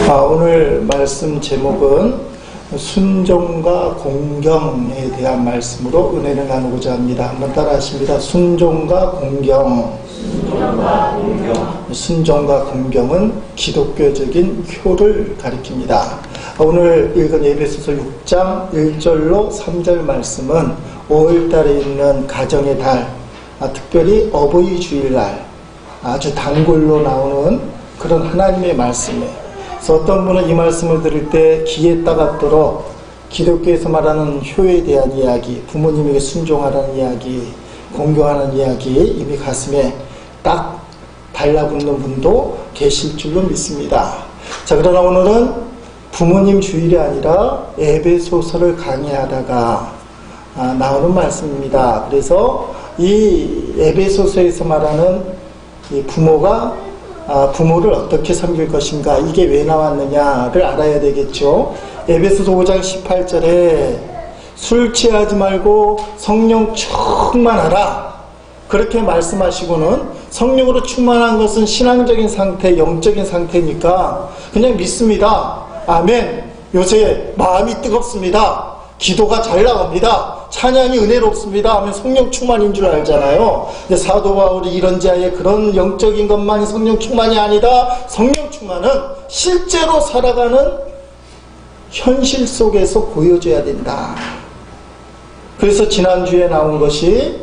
오늘 말씀 제목은 순종과 공경에 대한 말씀으로 은혜를 나누고자 합니다. 한번 따라 하십니다. 순종과 공경. 순종과 공경은 기독교적인 효를 가리킵니다. 오늘 읽은 에베소서 6장 1절로 3절 말씀은 5월달에 있는 가정의 달, 특별히 어버이 주일날 아주 단골로 나오는 그런 하나님의 말씀이에요. 그래서 어떤 분은 이 말씀을 들을 때 귀에 따갑도록 기독교에서 말하는 효에 대한 이야기, 부모님에게 순종하라는 이야기, 공경하는 이야기 이미 가슴에 딱 달라붙는 분도 계실 줄로 믿습니다. 자, 그러나 오늘은 부모님 주일이 아니라 에베소서를 강의하다가 나오는 말씀입니다. 그래서 이 에베소서에서 말하는 이 부모를 어떻게 섬길 것인가, 이게 왜 나왔느냐를 알아야 되겠죠. 에베소서 5장 18절에 술 취하지 말고 성령 충만하라, 그렇게 말씀하시고는 성령으로 충만한 것은 신앙적인 상태, 영적인 상태니까 그냥 믿습니다. 아멘. 요새 마음이 뜨겁습니다. 기도가 잘 나옵니다. 찬양이 은혜롭습니다 하면 성령 충만인 줄 알잖아요. 근데 사도 바울이 이런 자의 그런 영적인 것만이 성령 충만이 아니다. 성령 충만은 실제로 살아가는 현실 속에서 보여줘야 된다. 그래서 지난주에 나온 것이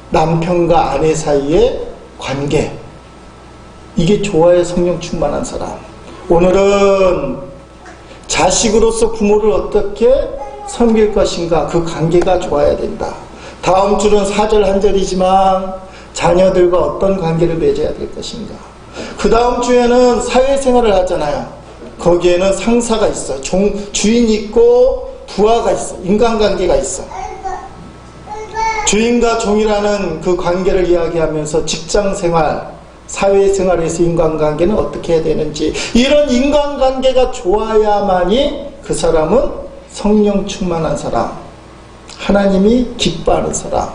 남편과 아내 사이의 관계, 이게 좋아야 성령 충만한 사람. 오늘은 자식으로서 부모를 어떻게 섬길 것인가, 그 관계가 좋아야 된다. 다음 주는 4절 한 절이지만 자녀들과 어떤 관계를 맺어야 될 것인가. 그 다음 주에는 사회생활을 하잖아요. 거기에는 상사가 있어, 주인이 있고 부하가 있어, 인간관계가 있어. 주인과 종이라는 그 관계를 이야기하면서 직장생활, 사회생활에서 인간관계는 어떻게 해야 되는지, 이런 인간관계가 좋아야만이 그 사람은 성령 충만한 사람, 하나님이 기뻐하는 사람,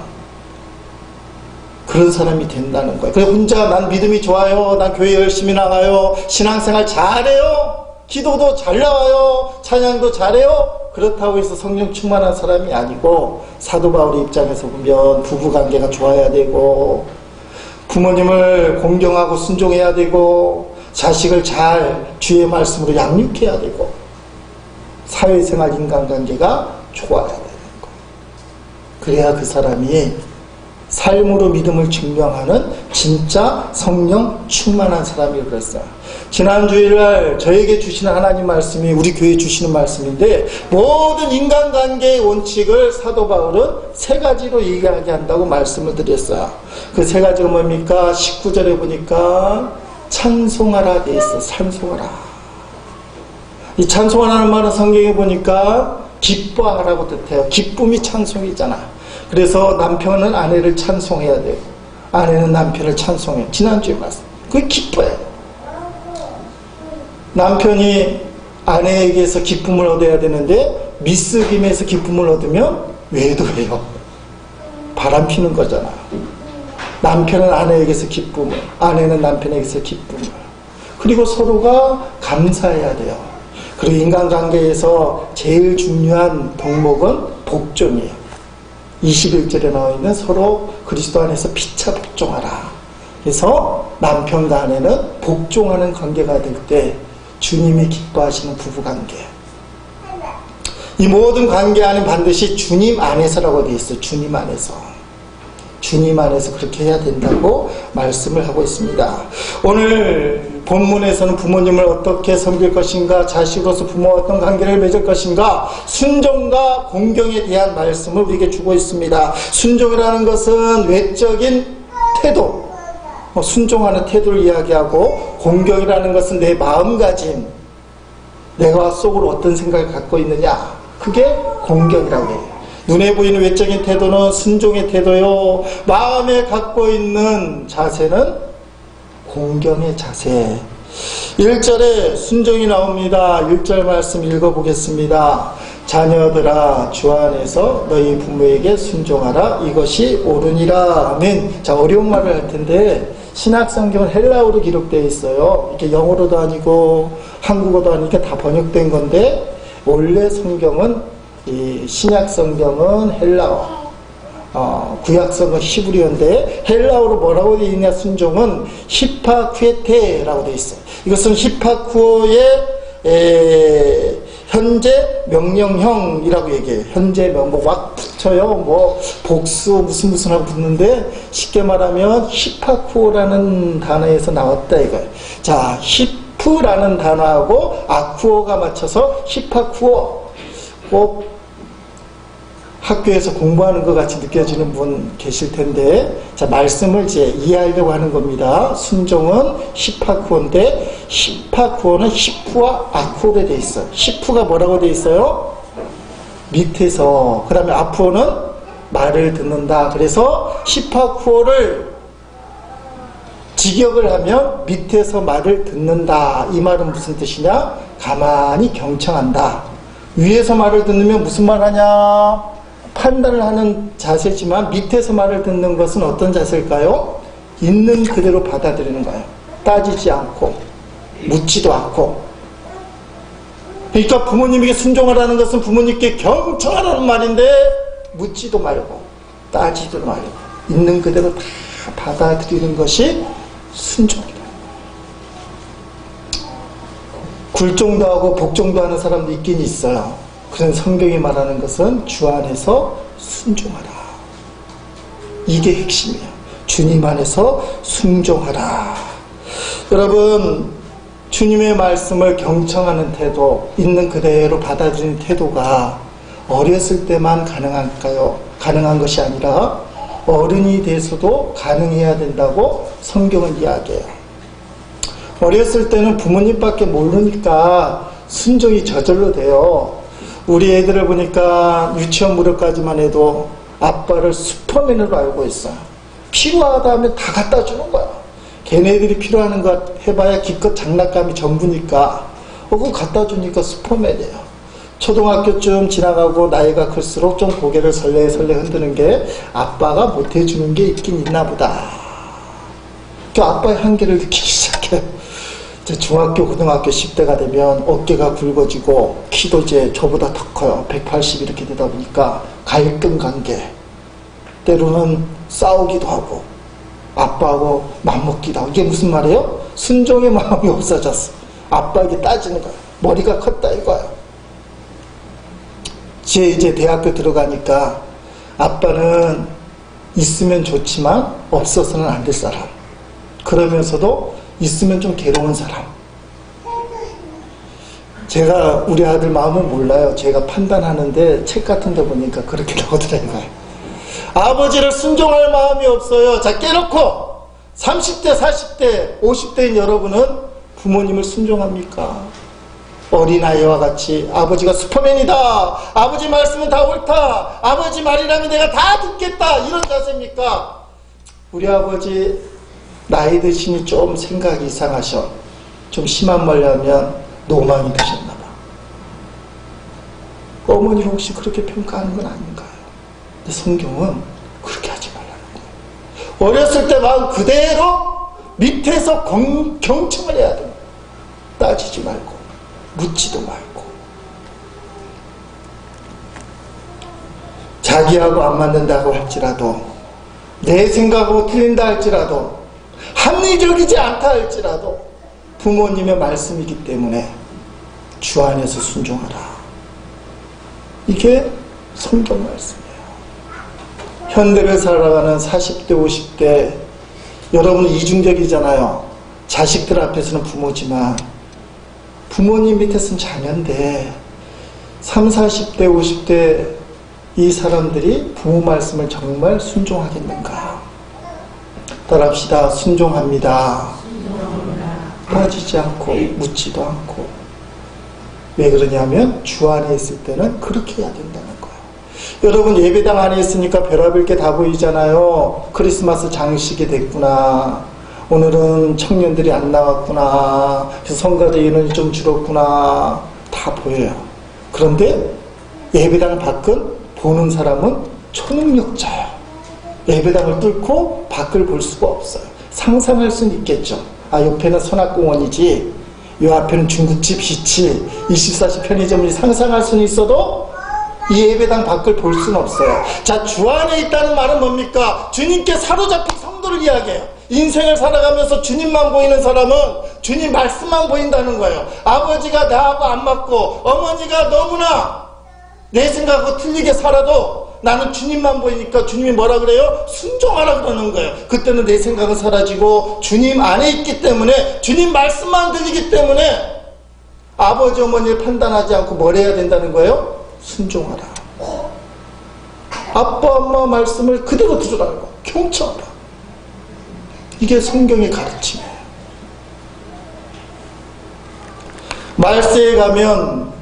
그런 사람이 된다는 거예요. 그래서 혼자 난 믿음이 좋아요, 난 교회 열심히 나가요, 신앙생활 잘해요, 기도도 잘 나와요, 찬양도 잘해요, 그렇다고 해서 성령 충만한 사람이 아니고, 사도 바울의 입장에서 보면 부부관계가 좋아야 되고, 부모님을 공경하고 순종해야 되고, 자식을 잘 주의 말씀으로 양육해야 되고, 사회생활 인간관계가 좋아야 되는 거예요. 그래야 그 사람이 삶으로 믿음을 증명하는 진짜 성령 충만한 사람이라고 그랬어요. 지난 주일날 저에게 주시는 하나님 말씀이 우리 교회에 주시는 말씀인데, 모든 인간관계의 원칙을 사도 바울은 3가지로 이야기한다고 말씀을 드렸어요. 그 3가지가 뭡니까? 19절에 보니까 찬송하라 돼 있어. 찬송하라. 이 찬송하라는 말은 성경에 보니까 기뻐하라고 뜻해요. 기쁨이 찬송이잖아. 그래서 남편은 아내를 찬송해야 되고, 아내는 남편을 찬송해요. 지난주에 말씀. 그게 기뻐요. 남편이 아내에게서 기쁨을 얻어야 되는데 미쓰김에서 기쁨을 얻으면 외도해요. 바람 피는 거잖아. 남편은 아내에게서 기쁨을, 아내는 남편에게서 기쁨을. 그리고 서로가 감사해야 돼요. 그리고 인간관계에서 제일 중요한 덕목은 복종이에요. 21절에 나와 있는 서로 그리스도 안에서 피차 복종하라. 그래서 남편과 아내는 복종하는 관계가 될 때 주님이 기뻐하시는 부부관계. 이 모든 관계 안에 반드시 주님 안에서라고 되어 있어요. 주님 안에서. 주님 안에서 그렇게 해야 된다고 말씀을 하고 있습니다. 오늘 본문에서는 부모님을 어떻게 섬길 것인가, 자식으로서 부모와 어떤 관계를 맺을 것인가, 순종과 공경에 대한 말씀을 우리에게 주고 있습니다. 순종이라는 것은 외적인 태도, 순종하는 태도를 이야기하고, 공경이라는 것은 내 마음가짐, 내가 속으로 어떤 생각을 갖고 있느냐, 그게 공경이라고 해요. 눈에 보이는 외적인 태도는 순종의 태도요, 마음에 갖고 있는 자세는 공경의 자세. 1절에 순종이 나옵니다. 1절 말씀 읽어보겠습니다. 자녀들아, 주 안에서 너희 부모에게 순종하라. 이것이 옳으니라. 아멘. 자, 어려운 말을 할 텐데 신약성경은 헬라어로 기록되어 있어요. 이렇게 영어로도 아니고 한국어도 아니니까 다 번역된 건데, 원래 성경은, 이 신약 성경은 헬라어, 구약 성경은 히브리어인데, 헬라어로 뭐라고 되어 있냐, 순종은 히파쿠에테라고 되어 있어요. 이것은 히파쿠어의 현재 명령형이라고 얘기해요. 현재 뭐 막 붙여요. 뭐 복수 무슨 하고 붙는데, 쉽게 말하면 히파쿠어라는 단어에서 나왔다 이거예요. 자, 히프라는 단어하고 아쿠어가 맞춰서 히파쿠어. 꼭 학교에서 공부하는 것 같이 느껴지는 분 계실 텐데, 자, 말씀을 이제 이해하려고 하는 겁니다. 순종은 히파쿠어인데, 히파쿠어는 히프와 아쿠어로 되어 있어요. 히프가 뭐라고 되어 있어요? 밑에서. 그 다음에 아쿠어는 말을 듣는다. 그래서 히파쿠어를 직역을 하면 밑에서 말을 듣는다. 이 말은 무슨 뜻이냐? 가만히 경청한다. 위에서 말을 듣으면 무슨 말 하냐? 판단을 하는 자세지만, 밑에서 말을 듣는 것은 어떤 자세일까요? 있는 그대로 받아들이는 거예요. 따지지 않고 묻지도 않고. 그러니까 부모님에게 순종하라는 것은 부모님께 경청하라는 말인데, 묻지도 말고 따지도 말고 있는 그대로 다 받아들이는 것이 순종이다. 굴종도 하고 복종도 하는 사람도 있긴 있어요. 그런 성경이 말하는 것은 주 안에서 순종하라. 이게 핵심이에요. 주님 안에서 순종하라. 여러분, 주님의 말씀을 경청하는 태도, 있는 그대로 받아들이는 태도가 어렸을 때만 가능할까요? 가능한 것이 아니라 어른이 돼서도 가능해야 된다고 성경은 이야기해요. 어렸을 때는 부모님밖에 모르니까 순종이 저절로 돼요. 우리 애들을 보니까 유치원 무렵까지만 해도 아빠를 슈퍼맨으로 알고 있어요. 필요하다 하면 다 갖다 주는 거야. 걔네들이 필요하는 것 해봐야 기껏 장난감이 전부니까 그거 갖다 주니까 슈퍼맨이에요. 초등학교쯤 지나가고 나이가 클수록 좀 고개를 설레설레 흔드는 게 아빠가 못해주는 게 있긴 있나 보다. 그 아빠의 한계를 느끼기 시작해요. 중학교, 고등학교 10대가 되면 어깨가 굵어지고 키도 이제 저보다 더 커요. 180 이렇게 되다 보니까 갈등 관계, 때로는 싸우기도 하고 아빠하고 맞먹기도 하고. 이게 무슨 말이에요? 순종의 마음이 없어졌어. 아빠에게 따지는 거야. 머리가 컸다 이거야. 이제 대학교 들어가니까 아빠는 있으면 좋지만 없어서는 안 될 사람. 그러면서도 있으면 좀 괴로운 사람. 제가 우리 아들 마음을 몰라요. 제가 판단하는데 책 같은 데 보니까 그렇게 나오더라고요. 아버지를 순종할 마음이 없어요. 자, 깨놓고 30대, 40대, 50대인 여러분은 부모님을 순종합니까? 어린아이와 같이 아버지가 슈퍼맨이다. 아버지 말씀은 다 옳다. 아버지 말이라면 내가 다 듣겠다. 이런 자세입니까? 우리 아버지 나이 드시니 좀 생각이 이상하셔. 좀 심한 말로 하면 노망이 드셨나 봐. 어머니를 혹시 그렇게 평가하는 건 아닌가요? 근데 성경은 그렇게 하지 말라는 거예요. 어렸을 때 마음 그대로 밑에서 경청을 해야 돼요. 따지지 말고 묻지도 말고. 자기하고 안 맞는다고 할지라도, 내 생각하고 틀린다 할지라도, 합리적이지 않다 할지라도 부모님의 말씀이기 때문에 주 안에서 순종하라. 이게 성경 말씀이에요. 현대를 살아가는 40대, 50대, 여러분은 이중적이잖아요. 자식들 앞에서는 부모지만 부모님 밑에서는 자녀인데 30, 40대, 50대 이 사람들이 부모 말씀을 정말 순종하겠는가? 따라합시다. 순종합니다. 빠지지 않고 묻지도 않고. 왜 그러냐면 주 안에 있을 때는 그렇게 해야 된다는 거예요. 여러분, 예배당 안에 있으니까 별의별 게 다 보이잖아요. 크리스마스 장식이 됐구나. 오늘은 청년들이 안 나왔구나. 성가대 인원이 좀 줄었구나. 다 보여요. 그런데 예배당 밖은 보는 사람은 초능력자예요. 예배당을 뚫고 밖을 볼 수가 없어요. 상상할 수는 있겠죠. 아, 옆에는 선악공원이지, 이 앞에는 중국집, 시치, 24시 편의점이 상상할 수는 있어도 이 예배당 밖을 볼 수는 없어요. 자, 주 안에 있다는 말은 뭡니까? 주님께 사로잡힌 성도를 이야기해요. 인생을 살아가면서 주님만 보이는 사람은 주님 말씀만 보인다는 거예요. 아버지가 나하고 안 맞고 어머니가 너무나 내 생각하고 틀리게 살아도 나는 주님만 보이니까 주님이 뭐라 그래요? 순종하라 그러는 거예요. 그때는 내 생각은 사라지고 주님 안에 있기 때문에, 주님 말씀만 들리기 때문에 아버지 어머니를 판단하지 않고 뭘 해야 된다는 거예요? 순종하라. 아빠 엄마 말씀을 그대로 들으라는 거, 경청하라. 이게 성경의 가르침이에요. 말세에 가면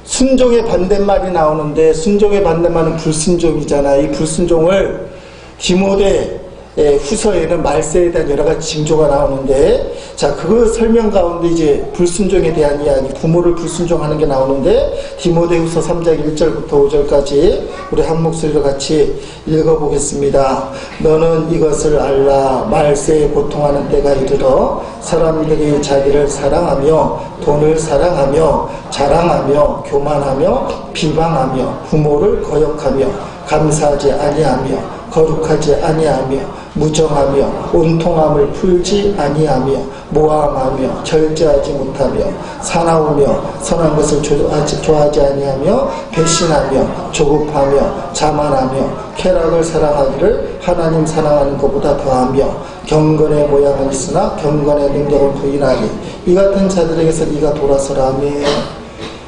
순종의 반대말이 나오는데, 순종의 반대말은 불순종이잖아요. 이 불순종을 디모데 후서에는 말세에 대한 여러 가지 징조가 나오는데, 자, 그 설명 가운데 이제 불순종에 대한 이야기, 부모를 불순종하는 게 나오는데, 디모데 후서 3장 1절부터 5절까지 우리 한 목소리로 같이 읽어보겠습니다. 너는 이것을 알라. 말세에 고통하는 때가 이르러 사람들이 자기를 사랑하며 돈을 사랑하며 자랑하며 교만하며 비방하며 부모를 거역하며 감사하지 아니하며 거룩하지 아니하며 무정하며 온통함을 풀지 아니하며 모함하며 절제하지 못하며 사나우며 선한 것을 좋아하지 아니하며 배신하며 조급하며 자만하며 쾌락을 사랑하기를 하나님 사랑하는 것보다 더하며 경건의 모양은 있으나 경건의 능력을 부인하니 이 같은 자들에게서 네가 돌아서라. 아멘.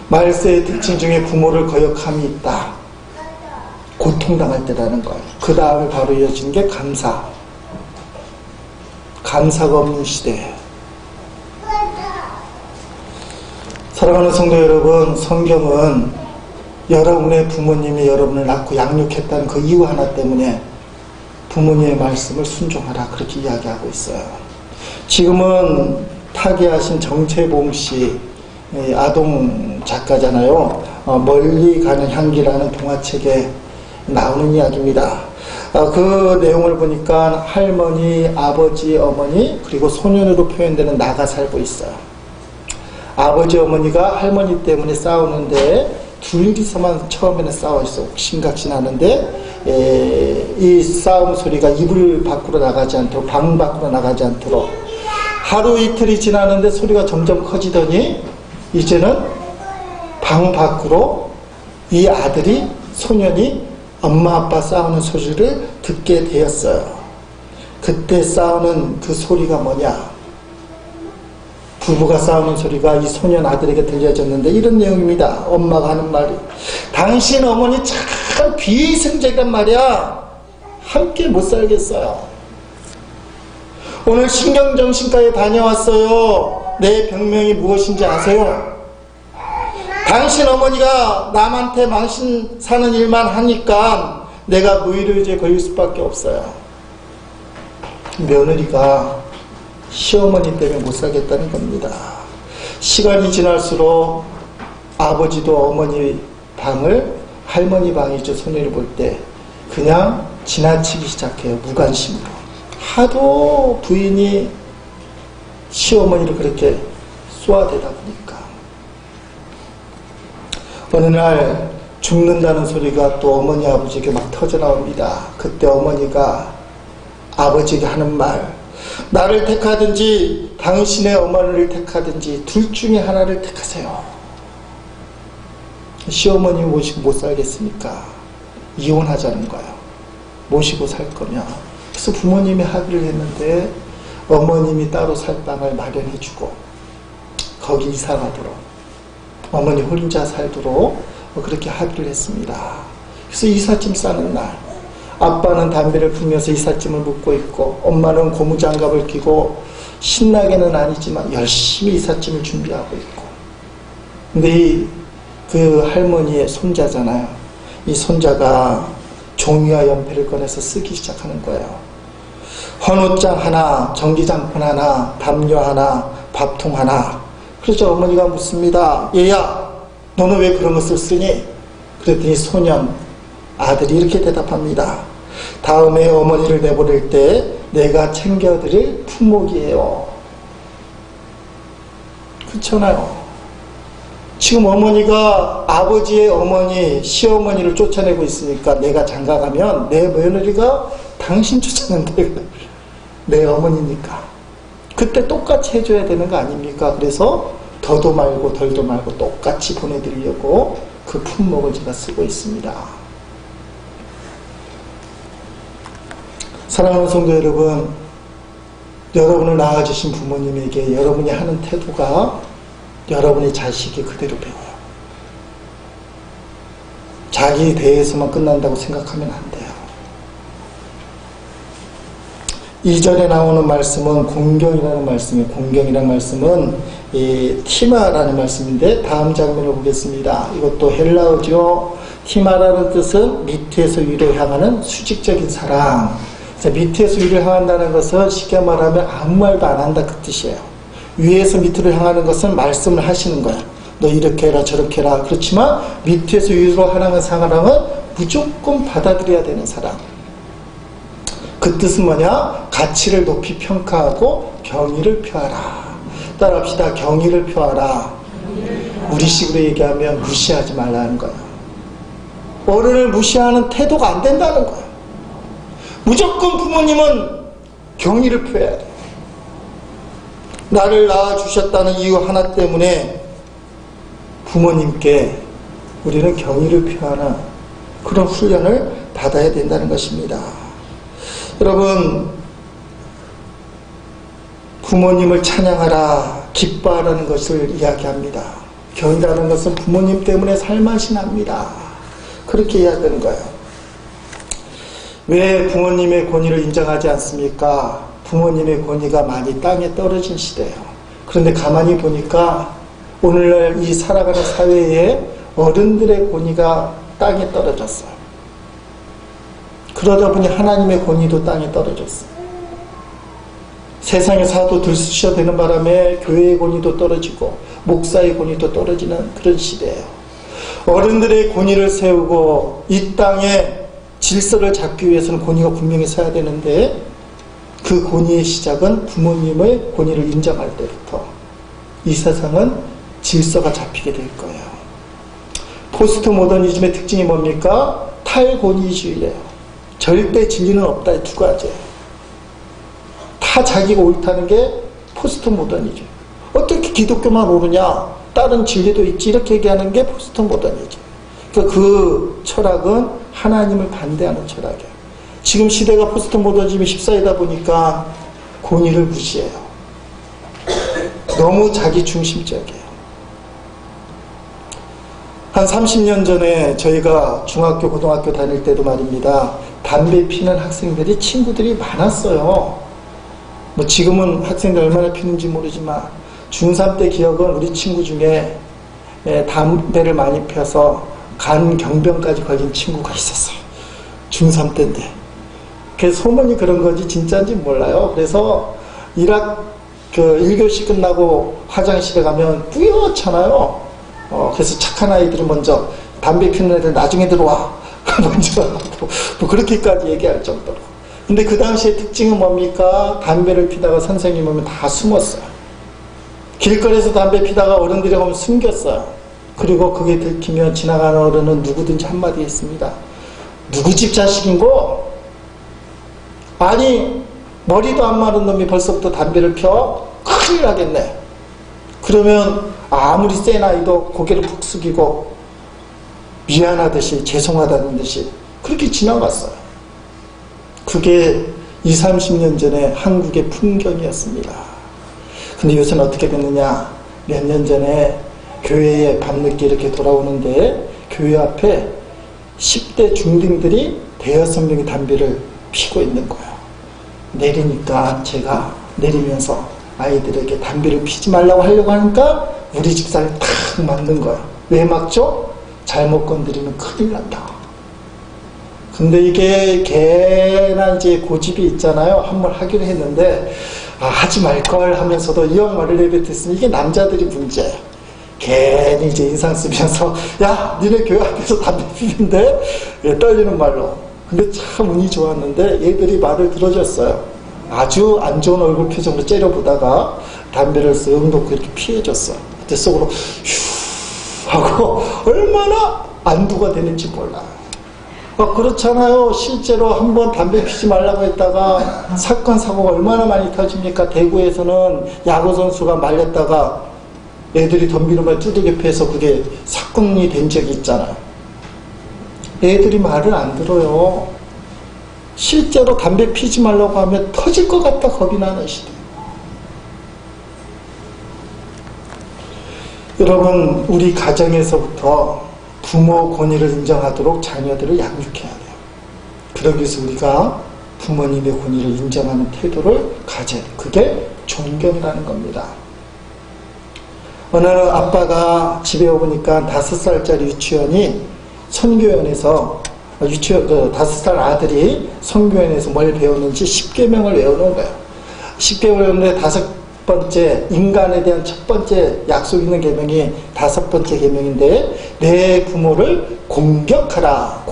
말세의 특징 중에 부모를 거역함이 있다. 고통당할 때라는 거예요. 그 다음에 바로 이어지는 게 감사. 감사가 없는 시대. 사랑하는 성도 여러분, 성경은 여러분의 부모님이 여러분을 낳고 양육했다는 그 이유 하나 때문에 부모님의 말씀을 순종하라, 그렇게 이야기하고 있어요. 지금은 타계하신 정채봉 씨, 아동 작가잖아요. 멀리 가는 향기라는 동화책에 나오는 이야기입니다. 그 내용을 보니까 할머니, 아버지, 어머니, 그리고 소년으로 표현되는 나가 살고 있어요. 아버지, 어머니가 할머니 때문에 싸우는데 둘이서만 처음에는 싸워 있어. 심각진하는데 이 싸움 소리가 이불 밖으로 나가지 않도록, 방 밖으로 나가지 않도록 하루 이틀이 지나는데 소리가 점점 커지더니 이제는 방 밖으로 이 아들이, 소년이 엄마 아빠 싸우는 소리를 듣게 되었어요. 그때 싸우는 그 소리가 뭐냐? 부부가 싸우는 소리가 이 소년 아들에게 들려졌는데 이런 내용입니다. 엄마가 하는 말이, 당신 어머니 참 비이성적이란 말이야. 함께 못 살겠어요. 오늘 신경정신과에 다녀왔어요. 내 병명이 무엇인지 아세요? 당신 어머니가 남한테 망신 사는 일만 하니까 내가 노이로제 걸릴 수밖에 없어요. 며느리가 시어머니 때문에 못 살겠다는 겁니다. 시간이 지날수록 아버지도 어머니 방을, 할머니 방이죠, 소녀를 볼 때 그냥 지나치기 시작해요. 무관심으로. 하도 부인이 시어머니를 그렇게 쏘아대다 보니까 어느 날 죽는다는 소리가 또 어머니 아버지에게 막 터져나옵니다. 그때 어머니가 아버지에게 하는 말, 나를 택하든지 당신의 어머니를 택하든지 둘 중에 하나를 택하세요. 시어머니 모시고 못 살겠으니까 이혼하자는 거예요. 모시고 살 거면. 그래서 부모님이 합의를 했는데 어머님이 따로 살 방을 마련해주고 거기 이사 가도록, 어머니 혼자 살도록 그렇게 합의를 했습니다. 그래서 이삿짐 싸는 날, 아빠는 담배를 피우면서 이삿짐을 묶고 있고 엄마는 고무장갑을 끼고 신나게는 아니지만 열심히 이삿짐을 준비하고 있고, 근데 그 할머니의 손자잖아요. 이 손자가 종이와 연필을 꺼내서 쓰기 시작하는 거예요. 헌옷장 하나, 전기장판 하나, 담요 하나, 밥통 하나. 그래서 어머니가 묻습니다. 얘야, 너는 왜 그런 것을 쓰니? 그랬더니 소년, 아들이 이렇게 대답합니다. 다음에 어머니를 내보낼 때 내가 챙겨드릴 품목이에요. 그렇잖아요. 지금 어머니가 아버지의 어머니, 시어머니를 쫓아내고 있으니까 내가 장가가면 내 며느리가 당신 쫓아낸다. 내 어머니니까. 그때 똑같이 해줘야 되는 거 아닙니까? 그래서 더도 말고 덜도 말고 똑같이 보내드리려고 그 품목을 제가 쓰고 있습니다. 사랑하는 성도 여러분, 여러분을 낳아주신 부모님에게 여러분이 하는 태도가 여러분의 자식이 그대로 배워요. 자기에 대해서만 끝난다고 생각하면 안 돼요. 2절에 나오는 말씀은 공경이라는 말씀이에요. 공경이라는 말씀은 티마라는 말씀인데 다음 장면을 보겠습니다. 이것도 헬라어죠. 티마라는 뜻은 밑에서 위로 향하는 수직적인 사랑. 밑에서 위로 향한다는 것은 쉽게 말하면 아무 말도 안 한다 그 뜻이에요. 위에서 밑으로 향하는 것은 말씀을 하시는 거야. 너 이렇게 해라 저렇게 해라. 그렇지만 밑에서 위로 향하는 사랑은 무조건 받아들여야 되는 사랑. 그 뜻은 뭐냐? 가치를 높이 평가하고 경의를 표하라. 따라합시다. 경의를 표하라. 우리식으로 얘기하면 무시하지 말라는 거예요. 어른을 무시하는 태도가 안 된다는 거예요. 무조건 부모님은 경의를 표해야 돼요. 나를 낳아주셨다는 이유 하나 때문에 부모님께 우리는 경의를 표하는 그런 훈련을 받아야 된다는 것입니다. 여러분, 부모님을 찬양하라, 기뻐하라는 것을 이야기합니다. 경의라는 것은 부모님 때문에 살맛이 납니다. 그렇게 이야기하는 거예요. 왜 부모님의 권위를 인정하지 않습니까? 부모님의 권위가 많이 땅에 떨어진 시대예요. 그런데 가만히 보니까 오늘날 이 살아가는 사회에 어른들의 권위가 땅에 떨어졌어요. 그러다 보니 하나님의 권위도 땅에 떨어졌어요. 세상의 사도 들쑤셔야 되는 바람에 교회의 권위도 떨어지고 목사의 권위도 떨어지는 그런 시대예요. 어른들의 권위를 세우고 이 땅에 질서를 잡기 위해서는 권위가 분명히 서야 되는데 그 권위의 시작은 부모님의 권위를 인정할 때부터 이 세상은 질서가 잡히게 될 거예요. 포스트 모더니즘의 특징이 뭡니까? 탈권위주의예요. 절대 진리는 없다. 두 가지예요. 다 자기가 옳다는 게 포스트 모더니즘. 어떻게 기독교만 옳으냐? 다른 진리도 있지. 이렇게 얘기하는 게 포스트 모더니즘. 그러니까 그 철학은 하나님을 반대하는 철학이에요. 지금 시대가 포스트 모더니즘이 휩싸이다 보니까 권위를 무시해요. 너무 자기 중심적이에요. 한 30년 전에 저희가 중학교, 고등학교 다닐 때도 말입니다. 담배 피는 학생들이 친구들이 많았어요. 뭐 지금은 학생들 얼마나 피는지 모르지만 중3 때 기억은 우리 친구 중에 담배를 많이 피워서 간경병까지 걸린 친구가 있었어요. 중3 때인데. 그래서 소문이 그런 건지 진짜인지 몰라요. 그래서 1교시 끝나고 화장실에 가면 뿌옇잖아요. 그래서 착한 아이들은 먼저 담배 피는 애들 나중에 들어와. 먼저 뭐 그렇게까지 얘기할 정도로. 근데 그 당시의 특징은 뭡니까? 담배를 피다가 선생님 오면 다 숨었어요. 길거리에서 담배 피다가 어른들이 오면 숨겼어요. 그리고 그게 들키면 지나가는 어른은 누구든지 한마디 했습니다. 누구 집 자식인고? 아니 머리도 안 마른 놈이 벌써부터 담배를 펴? 큰일 나겠네. 그러면 아무리 센 아이도 고개를 푹 숙이고 미안하듯이 죄송하다는 듯이 그렇게 지나갔어요. 그게 20, 30년 전에 한국의 풍경이었습니다. 근데 요새는 어떻게 됐느냐? 몇 년 전에 교회에 밤늦게 이렇게 돌아오는데 교회 앞에 10대 중딩들이 대여섯 명이 담배를 피고 있는 거예요. 내리니까 제가 내리면서 아이들에게 담배를 피지 말라고 하려고 하니까 우리 집사를 탁 막는 거예요. 왜 막죠? 잘못 건드리면 큰일 난다. 근데 이게 개나 이제 고집이 있잖아요. 한번 하기로 했는데 하지 말걸 하면서도 이 형 말을 내뱉었으니 이게 남자들이 문제예요. 괜히 이제 인상 쓰면서 야 니네 교회 앞에서 담배 피는데 떨리는 말로. 근데 참 운이 좋았는데 얘들이 말을 들어줬어요. 아주 안 좋은 얼굴 표정으로 째려보다가 담배를 쓱 놓고 이렇게 피해줬어. 그때 속으로 휴 하고 얼마나 안도가 되는지 몰라. 그렇잖아요. 실제로 한번 담배 피지 말라고 했다가 사건 사고가 얼마나 많이 터집니까? 대구에서는 야구선수가 말렸다가 애들이 덤비는 두들겨 패서 그게 사건이 된 적이 있잖아요. 애들이 말을 안 들어요. 실제로 담배 피지 말라고 하면 터질 것 같다 겁이 나는 시대. 여러분, 우리 가정에서부터 부모 권위를 인정하도록 자녀들을 양육해야 돼요. 그러기 위해서 우리가 부모님의 권위를 인정하는 태도를 가져야 돼요. 그게 존경이라는 겁니다. 어느 아빠가 집에 오보니까 5살짜리 유치원이 선교연에서 5살 아들이 선교연에서 뭘 배웠는지 10계명을 외우는 거예요. 10계명을 외우는데 5번째 인간에 대한 첫 번째 약속 있는 계명이 5번째 계명인데 내 부모를 공격하라.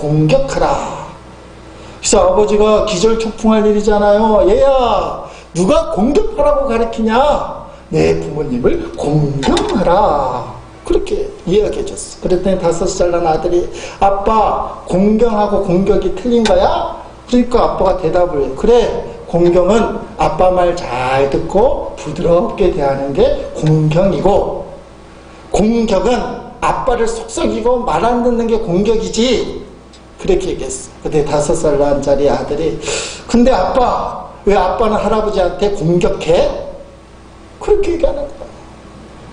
그래서 아버지가 기절초풍할 일이잖아요. 얘야 누가 공격하라고 가르치냐? 내 부모님을 공경하라. 그렇게 이야기해줬어. 그랬더니 5살 난 아들이 아빠 공경하고 공격이 틀린 거야? 그러니까 아빠가 대답을 해요. 그래, 공경은 아빠 말 잘 듣고 부드럽게 대하는 게 공경이고 공격은 아빠를 속썩이고 말 안 듣는 게 공격이지. 그렇게 얘기했어. 근데 5살 난짜리 아들이 근데 아빠 왜 아빠는 할아버지한테 공격해? 그렇게 얘기하는 거야.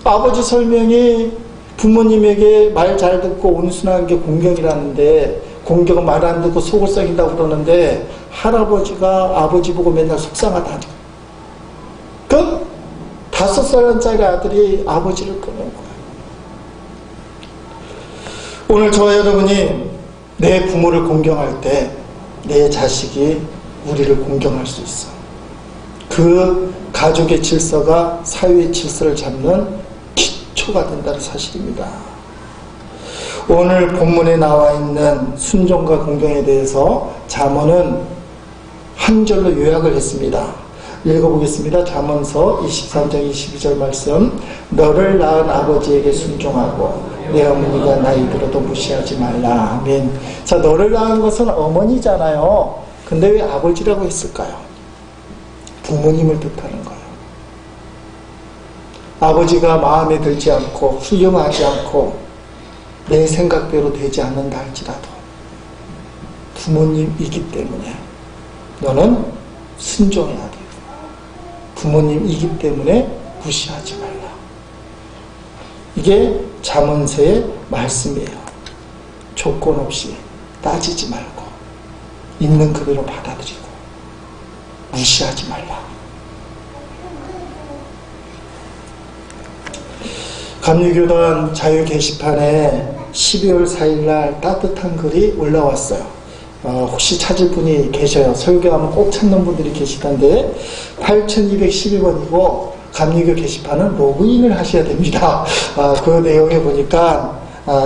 아버지 설명이 부모님에게 말 잘 듣고 온순한 게 공경이라는데 공경은 말 안 듣고 속을 썩인다고 그러는데 할아버지가 아버지 보고 맨날 속상하다니. 그 5살짜리 아들이 아버지를 끄는 거야. 오늘 저와 여러분이 내 부모를 공경할 때 내 자식이 우리를 공경할 수 있어. 그 가족의 질서가 사회의 질서를 잡는 기초가 된다는 사실입니다. 오늘 본문에 나와 있는 순종과 공경에 대해서 잠언은 한 절로 요약을 했습니다. 읽어보겠습니다. 잠언서 23장 22절 말씀. 너를 낳은 아버지에게 순종하고 내 어머니가 나이 들어도 무시하지 말라. 아멘. 자, 너를 낳은 것은 어머니잖아요. 근데 왜 아버지라고 했을까요? 부모님을 뜻하는 거예요. 아버지가 마음에 들지 않고 훌륭하지 않고 내 생각대로 되지 않는다 할지라도 부모님이기 때문에 너는 순종해야 돼요. 부모님이기 때문에 무시하지 말라. 이게 잠언서의 말씀이에요. 조건 없이 따지지 말고 있는 그대로 받아들이고 무시하지 말라. 감리교단 자유 게시판에 12월 4일날 따뜻한 글이 올라왔어요. 혹시 찾을 분이 계셔요. 설교하면 꼭 찾는 분들이 계시던데 8212번이고 감리교 게시판은 로그인을 하셔야 됩니다. 그 내용에 보니까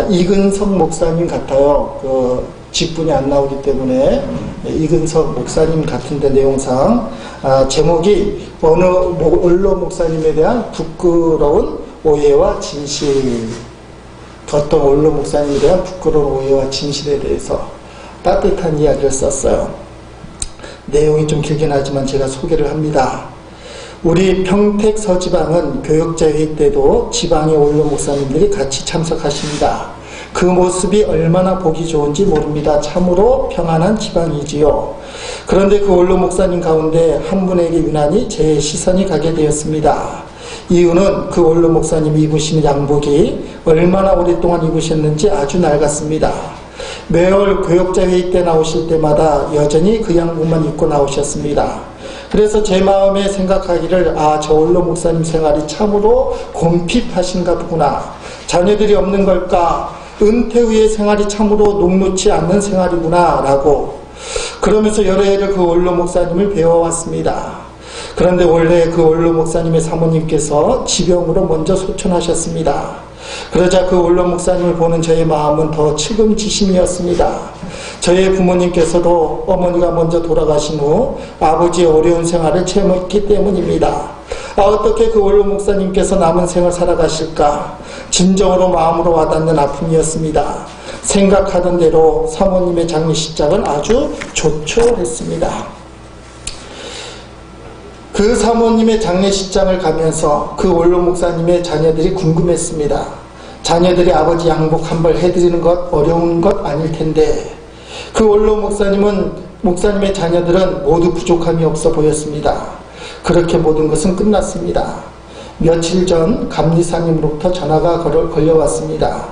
이근석 목사님 같아요. 그 직분이 안 나오기 때문에 이근석 목사님 같은데 내용상 제목이 어느 언론 목사님에 대한 부끄러운 오해와 진실. 어떤 언론 목사님에 대한 부끄러운 오해와 진실에 대해서 따뜻한 이야기를 썼어요. 내용이 좀 길긴 하지만 제가 소개를 합니다. 우리 평택 서지방은 교역자회의 때도 지방의 언론 목사님들이 같이 참석하십니다. 그 모습이 얼마나 보기 좋은지 모릅니다. 참으로 평안한 지방이지요. 그런데 그 언론 목사님 가운데 한 분에게 유난히 제 시선이 가게 되었습니다. 이유는 그 언론 목사님이 입으시는 양복이 얼마나 오랫동안 입으셨는지 아주 낡았습니다. 매월 교역자회의 때 나오실 때마다 여전히 그 양복만 입고 나오셨습니다. 그래서 제 마음에 생각하기를 저 언론 목사님 생활이 참으로 곰핍하신가 보구나. 자녀들이 없는 걸까? 은퇴 후의 생활이 참으로 녹록지 않는 생활이구나 라고. 그러면서 여러 해를 그 언론 목사님을 배워왔습니다. 그런데 원래 그 언론 목사님의 사모님께서 지병으로 먼저 소천하셨습니다. 그러자 그 언론 목사님을 보는 저의 마음은 더 측은지심이었습니다. 저의 부모님께서도 어머니가 먼저 돌아가신 후 아버지의 어려운 생활을 체험했기 때문입니다. 어떻게 그 원로 목사님께서 남은 생을 살아가실까? 진정으로 마음으로 와닿는 아픔이었습니다. 생각하던 대로 사모님의 장례식장은 아주 조촐했습니다. 그 사모님의 장례식장을 가면서 그 원로 목사님의 자녀들이 궁금했습니다. 자녀들이 아버지 양복 한 벌 해드리는 것 어려운 것 아닐 텐데, 그 원로 목사님의 자녀들은 모두 부족함이 없어 보였습니다. 그렇게 모든 것은 끝났습니다. 며칠 전 감리사님으로부터 전화가 걸려왔습니다.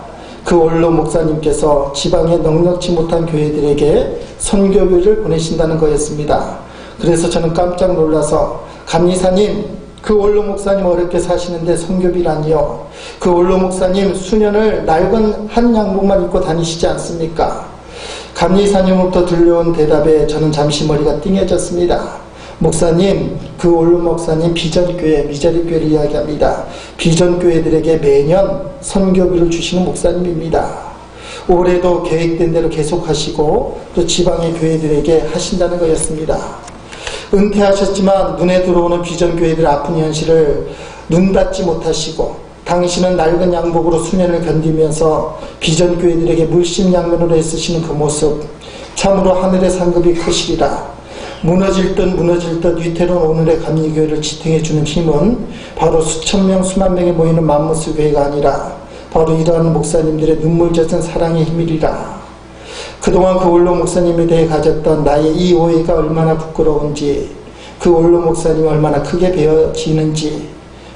그 원로 목사님께서 지방에 넉넉지 못한 교회들에게 선교비를 보내신다는 거였습니다. 그래서 저는 깜짝 놀라서, 감리사님, 그 원로 목사님 어렵게 사시는데 선교비라니요? 그 원로 목사님 수년을 낡은 한 양복만 입고 다니시지 않습니까? 감리사님으로부터 들려온 대답에 저는 잠시 머리가 띵해졌습니다. 목사님, 그 원로 목사님 비전교회, 미자립교회를 이야기합니다. 비전교회들에게 매년 선교비를 주시는 목사님입니다. 올해도 계획된 대로 계속하시고 또 지방의 교회들에게 하신다는 거였습니다. 은퇴하셨지만 눈에 들어오는 비전교회들의 아픈 현실을 눈닫지 못하시고, 당신은 낡은 양복으로 수년을 견디면서 비전교회들에게 물심양면으로 애쓰시는 그 모습, 참으로 하늘의 상급이 크시리라. 무너질 듯 위태로운 오늘의 감리교회를 지탱해주는 힘은 바로 수천 명 수만 명이 모이는 맘모스 교회가 아니라 바로 이러한 목사님들의 눈물 젖은 사랑의 힘이리라. 그동안 그 원로 목사님에 대해 가졌던 나의 이 오해가 얼마나 부끄러운지, 그 원로 목사님이 얼마나 크게 베어지는지,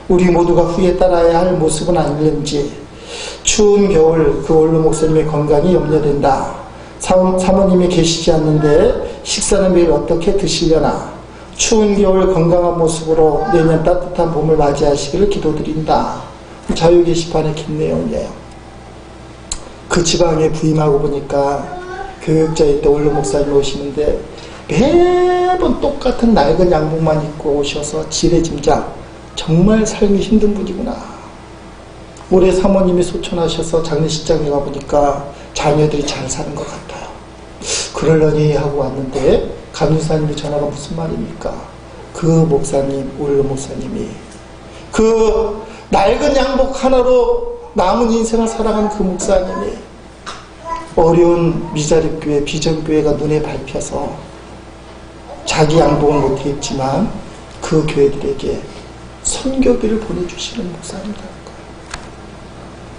우리 모두가 후에 따라야 할 모습은 아닌지. 추운 겨울 그 원로 목사님의 건강이 염려된다. 사모님이 계시지 않는데 식사는 매일 어떻게 드시려나. 추운 겨울 건강한 모습으로 내년 따뜻한 봄을 맞이하시기를 기도드린다. 자유 게시판에 긴 내용이에요. 그 지방에 부임하고 보니까 교육자일 때 원로 목사님 오시는데 매번 똑같은 낡은 양복만 입고 오셔서 지레짐작, 정말 삶이 힘든 분이구나. 올해 사모님이 소천하셔서 장례식장에 가보니까 자녀들이 잘 사는 것 같아요. 그러려니 하고 왔는데 감리사님의 전화가 무슨 말입니까? 그 목사님, 원로 목사님이 그 낡은 양복 하나로 남은 인생을 살아가는 그 목사님이 어려운 미자립교회, 비전교회가 눈에 밟혀서 자기 양복은 못 입지만 그 교회들에게 선교비를 보내주시는 목사님이라는 거예요.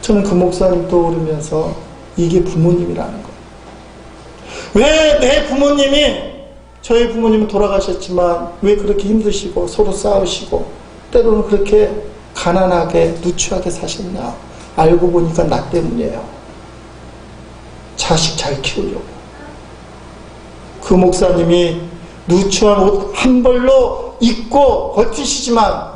저는 그 목사님 떠오르면서 이게 부모님이라는 거예요. 왜 내 부모님이, 저희 부모님은 돌아가셨지만 왜 그렇게 힘드시고 서로 싸우시고 때로는 그렇게 가난하게 누추하게 사셨나? 알고 보니까 나 때문이에요. 자식 잘 키우려고. 그 목사님이 누추한 옷 한 벌로 입고 버티시지만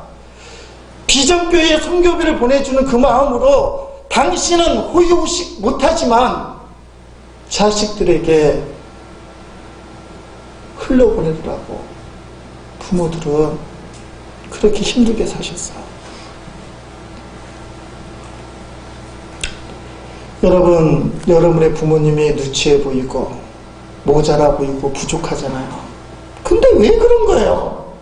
비전교회에 선교비를 보내주는 그 마음으로 당신은 호의호식 못하지만 자식들에게 흘려보내더라고. 부모들은 그렇게 힘들게 사셨어요. 여러분, 여러분의 부모님이 누추해 보이고 모자라 보이고 부족하잖아요. 근데 왜 그런 거예요?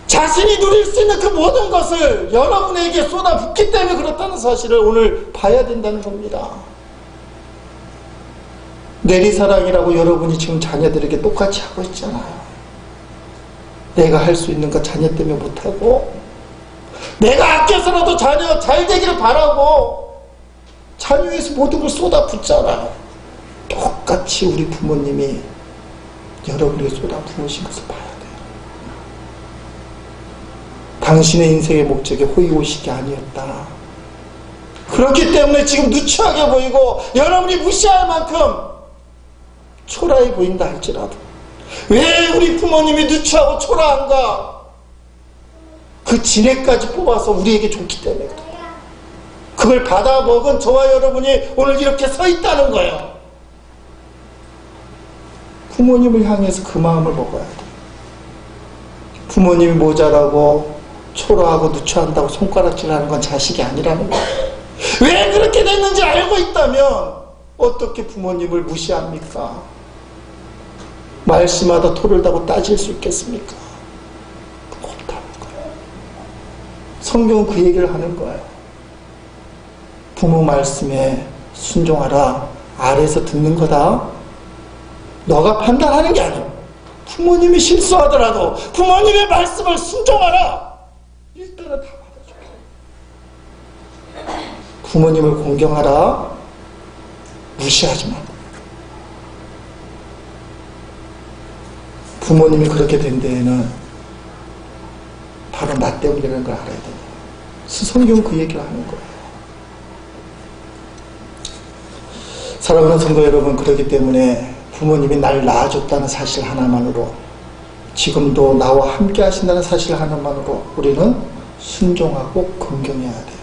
자신이 누릴 수 있는 그 모든 것을 여러분에게 쏟아붓기 때문에 그렇다는 사실을 오늘 봐야 된다는 겁니다. 내리사랑이라고 여러분이 지금 자녀들에게 똑같이 하고 있잖아요. 내가 할 수 있는 거 자녀 때문에 못하고, 내가 아껴서라도 자녀 잘 되기를 바라고 자녀에서 모든 걸 쏟아붓잖아요. 똑같이 우리 부모님이 여러분에게 쏟아부으신 것을 봐야 돼요. 당신의 인생의 목적이 호의호식이 아니었다. 그렇기 때문에 지금 누추하게 보이고 여러분이 무시할 만큼 초라해 보인다 할지라도, 왜 우리 부모님이 누추하고 초라한가? 그 진액까지 뽑아서 우리에게 줬기 때문에 그래요. 그걸 받아먹은 저와 여러분이 오늘 이렇게 서 있다는 거예요. 부모님을 향해서 그 마음을 먹어야 돼. 부모님이 모자라고 초라하고 누추한다고 손가락질하는 건 자식이 아니라는 거예요. 왜 그렇게 됐는지 알고 있다면 어떻게 부모님을 무시합니까? 말씀마다 토를 다고 따질 수 있겠습니까? 없다는 거예요. 성경은 그 얘기를 하는 거예요. 부모 말씀에 순종하라. 아래에서 듣는 거다. 너가 판단하는 게 아니야. 부모님이 실수하더라도 부모님의 말씀을 순종하라. 일단은 다 받아줘. 부모님을 공경하라. 무시하지 마. 부모님이 그렇게 된 데에는 바로 나 때문이라는 걸 알아야 돼요. 성경은 그 얘기를 하는 거예요. 사랑하는 성도 여러분, 그렇기 때문에 부모님이 날 낳아줬다는 사실 하나만으로, 지금도 나와 함께 하신다는 사실 하나만으로 우리는 순종하고 긍정해야 돼요.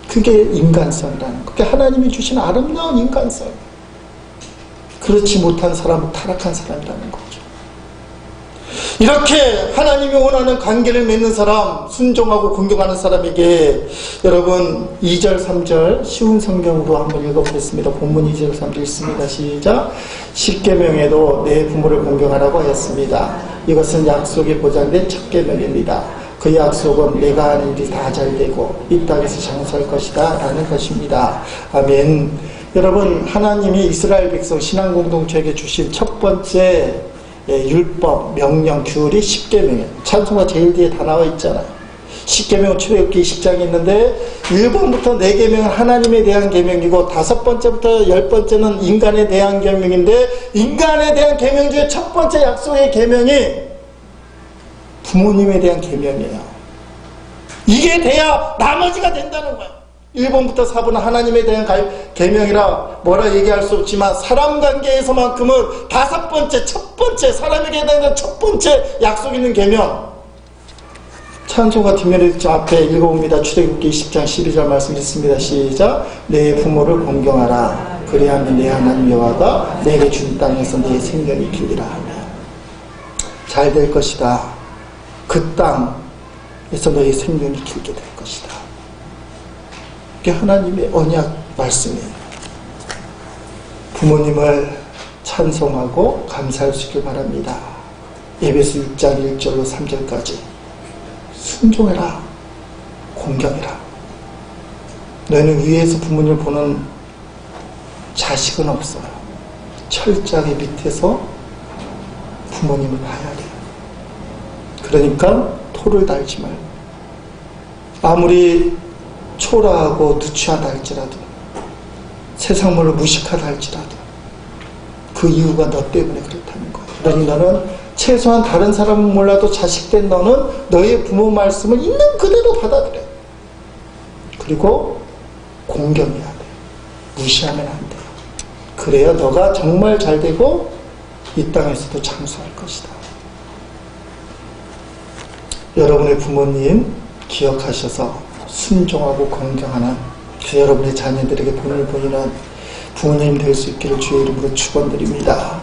그게 인간성이라는 거. 그게 하나님이 주신 아름다운 인간성. 그렇지 못한 사람은 타락한 사람이라는 거죠. 이렇게 하나님이 원하는 관계를 맺는 사람, 순종하고 긍정하는 사람에게 여러분 2절 3절 쉬운 성경으로 한번 읽어보겠습니다. 본문 2절 3절 읽습니다. 시작. 십계명에도 내 부모를 공경하라고 하였습니다. 이것은 약속이 보장된 첫 계명입니다. 그 약속은 내가 하는 일이 다 잘되고 이 땅에서 장수할 것이다 라는 것입니다. 아멘. 여러분, 하나님이 이스라엘 백성 신앙 공동체에게 주신 첫 번째 율법, 명령, 규율이 십계명이에요. 찬송가 제일 뒤에 다 나와 있잖아요. 십계명은 출애굽기 20장에 있는데 1번부터 4계명은 하나님에 대한 계명이고 5번째부터 10번째는 인간에 대한 계명인데, 인간에 대한 계명 중에 첫 번째 약속의 계명이 부모님에 대한 계명이에요. 이게 돼야 나머지가 된다는 거예요. 1번부터 4번은 하나님에 대한 계명이라 뭐라 얘기할 수 없지만, 사람 관계에서만큼은 5번째, 첫 번째, 사람에게 대한 첫 번째 약속 있는 계명. 찬송가 뒷면에 앞에 읽어봅니다. 출애굽기 20장 12절 말씀 있습니다. 시작. 내 부모를 공경하라. 그리하면 내 하나님 여호와가 내게 준 땅에서 내 생명이 길리라 하며 잘 될 것이다. 그 땅에서 너의 생명이 길게 될 것이다. 그게 하나님의 언약 말씀이에요. 부모님을 찬송하고 감사할 수 있길 바랍니다. 에베소 6장 1절로 3절까지 순종해라. 공경해라. 너희는 위에서 부모님을 보는 자식은 없어요. 철저하게 밑에서 부모님을 봐야 돼요. 그러니까 토를 달지 말고, 아무리 초라하고 누추하다 할지라도, 세상물로 무식하다 할지라도 그 이유가 너 때문에 그렇다는 거예요. 그러니 너는 최소한 다른 사람은 몰라도 자식된 너는 너의 부모 말씀을 있는 그대로 받아들여. 그리고 공경해야 돼. 무시하면 안 돼. 그래야 너가 정말 잘 되고 이 땅에서도 장수할 것이다. 여러분의 부모님 기억하셔서 순종하고 공경하는 여러분의 자녀들에게 본을 보이는 부모님 될 수 있기를 주의 이름으로 축원드립니다.